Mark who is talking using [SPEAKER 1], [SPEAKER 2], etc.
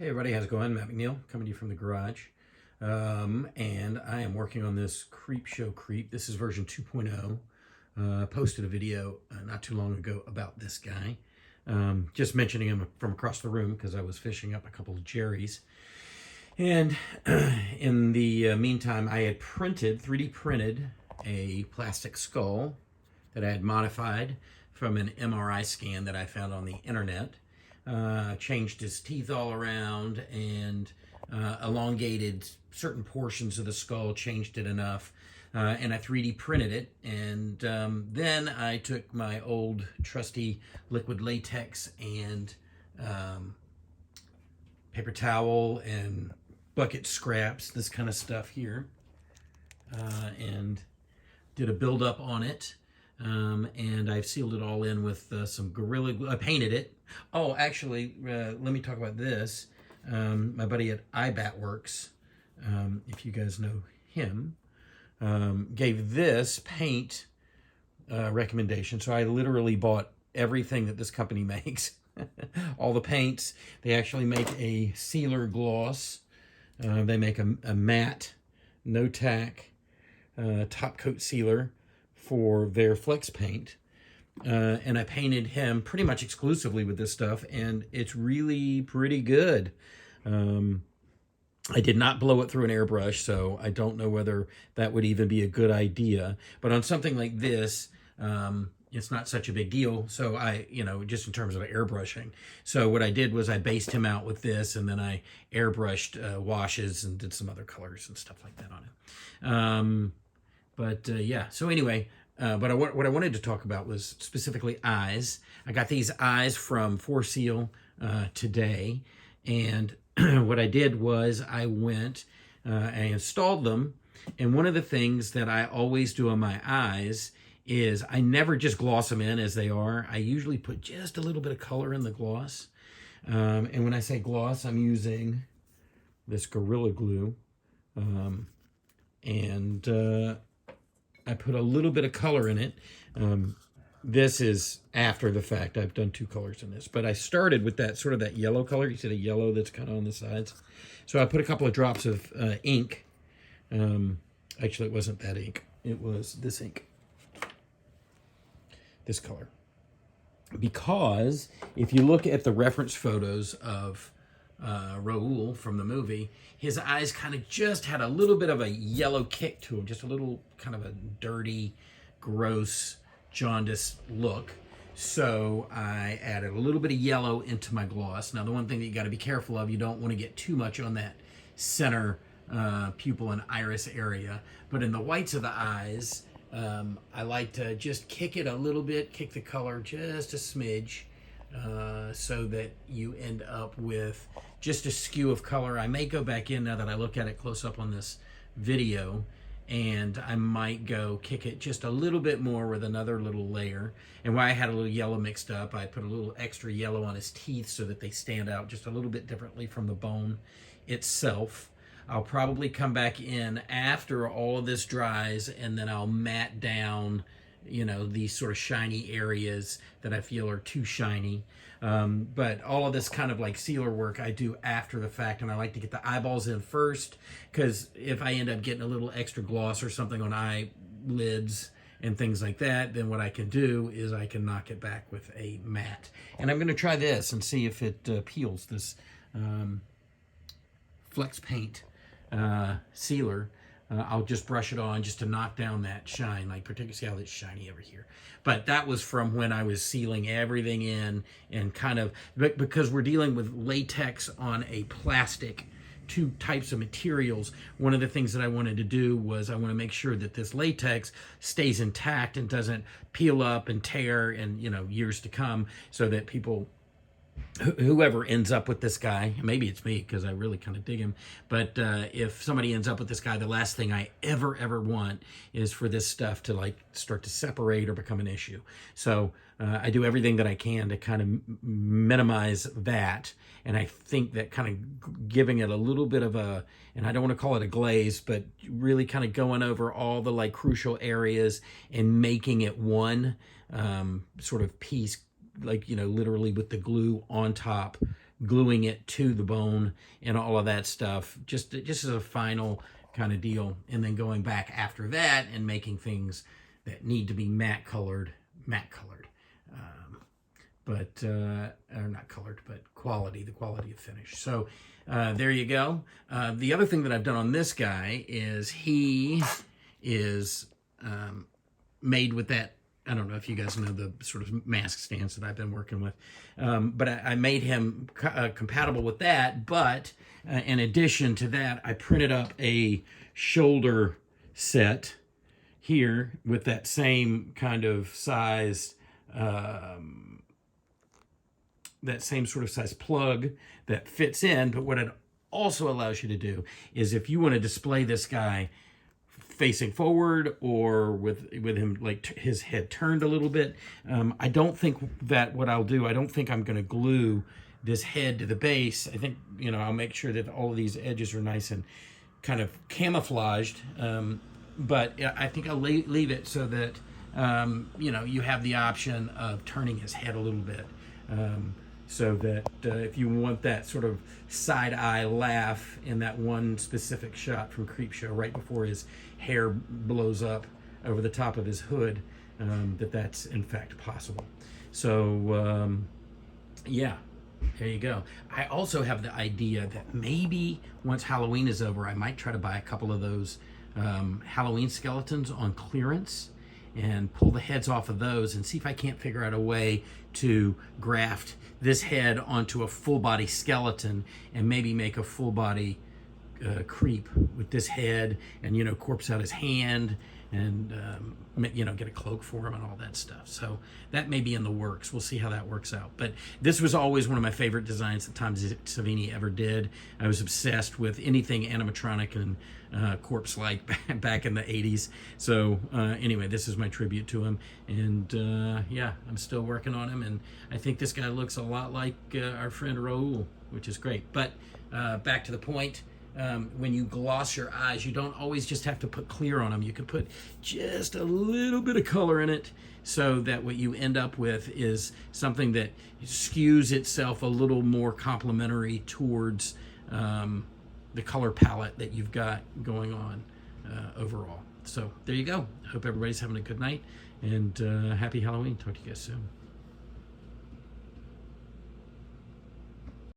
[SPEAKER 1] Hey everybody, how's it going? Matt McNeil coming to you from the garage. And I am working on this Creepshow Creep. This is version 2.0. Posted a video not too long ago about this guy. Just mentioning him from across the room because I was fishing up a couple of Jerry's. And in the meantime, I had 3D printed a plastic skull that I had modified from an MRI scan that I found on the internet. Changed his teeth all around and elongated certain portions of the skull, changed it enough, and I 3D printed it. And then I took my old trusty liquid latex and paper towel and bucket scraps, this kind of stuff here, and did a build-up on it. And I've sealed it all in with some Gorilla Glue. I painted it. Oh, actually, let me talk about this. My buddy at iBatWorks, if you guys know him, gave this paint recommendation. So I literally bought everything that this company makes. All the paints. They actually make a sealer gloss. They make a matte, no tack top coat sealer for their flex paint, and I painted him pretty much exclusively with this stuff, and it's really pretty good. I did not blow it through an airbrush, so I don't know whether that would even be a good idea, but on something like this, it's not such a big deal. So just in terms of airbrushing. So what I did was I based him out with this, and then I airbrushed washes and did some other colors and stuff like that on it. Yeah, so anyway, what I wanted to talk about was specifically eyes. I got these eyes from For Seal today, and what I did was I went and installed them, and one of the things that I always do on my eyes is I never just gloss them in as they are. I usually put just a little bit of color in the gloss, and when I say gloss, I'm using this Gorilla Glue, and I put a little bit of color in it. This is after the fact. I've done two colors in this, but I started with that sort of that yellow color. You see the yellow that's kind of on the sides. So I put a couple of drops of ink. Actually, it wasn't that ink. It was this ink, this color. Because if you look at the reference photos of Raoul from the movie, his eyes kind of just had a little bit of a yellow kick to him, just a little kind of a dirty, gross, jaundiced look. So I added a little bit of yellow into my gloss. Now, the one thing that you got to be careful of, you don't want to get too much on that center pupil and iris area. But in the whites of the eyes, I like to just kick it a little bit, kick the color just a smidge, so that you end up with just a skew of color. I may go back in now that I look at it close up on this video, and I might go kick it just a little bit more with another little layer. And why I had a little yellow mixed up, I put a little extra yellow on his teeth so that they stand out just a little bit differently from the bone itself. I'll probably come back in after all of this dries, and then I'll matte down, these sort of shiny areas that I feel are too shiny. But all of this kind of like sealer work I do after the fact, and I like to get the eyeballs in first, because if I end up getting a little extra gloss or something on eyelids and things like that, then what I can do is I can knock it back with a matte. And I'm going to try this and see if it peels, this Flex Paint sealer. I'll just brush it on just to knock down that shine, like particularly see how it's shiny over here. But that was from when I was sealing everything in, and kind of, because we're dealing with latex on a plastic, two types of materials, one of the things that I wanted to do was I want to make sure that this latex stays intact and doesn't peel up and tear and, years to come, so that people, whoever ends up with this guy, maybe it's me because I really kind of dig him, but if somebody ends up with this guy, the last thing I ever want is for this stuff to like start to separate or become an issue. So I do everything that I can to kind of minimize that, and I think that kind of giving it a little bit of a, and I don't want to call it a glaze, but really kind of going over all the like crucial areas and making it one sort of piece, like, literally with the glue on top, gluing it to the bone and all of that stuff, just as a final kind of deal, and then going back after that and making things that need to be matte colored, but or not colored, but the quality of finish. So there you go. The other thing that I've done on this guy is he is made with that. I don't know if you guys know the sort of mask stands that I've been working with, but I made him compatible with that. But in addition to that, I printed up a shoulder set here with that same kind of size, that same sort of size plug that fits in. But what it also allows you to do is, if you want to display this guy facing forward or with him like his head turned a little bit, I don't think that what I'll do, I don't think I'm going to glue this head to the base. I think, you know, I'll make sure that all of these edges are nice and kind of camouflaged, but I think I'll leave it so that you know, you have the option of turning his head a little bit, so that if you want that sort of side-eye laugh in that one specific shot from Creepshow right before his hair blows up over the top of his hood, that's in fact possible. So yeah, there you go. I also have the idea that maybe once Halloween is over, I might try to buy a couple of those Halloween skeletons on clearance and pull the heads off of those and see if I can't figure out a way to graft this head onto a full body skeleton and maybe make a full body creep with this head, and, you know, corpse out his hand, and you know, get a cloak for him and all that stuff. So that may be in the works. We'll see how that works out. But this was always one of my favorite designs that Tom Savini ever did. I was obsessed with anything animatronic and corpse-like back in the 80s. So anyway, this is my tribute to him. And yeah, I'm still working on him. And I think this guy looks a lot like our friend Raoul, which is great. But back to the point. When you gloss your eyes, you don't always just have to put clear on them. You can put just a little bit of color in it, so that what you end up with is something that skews itself a little more complementary towards the color palette that you've got going on overall. So there you go. I hope everybody's having a good night, and happy Halloween. Talk to you guys soon.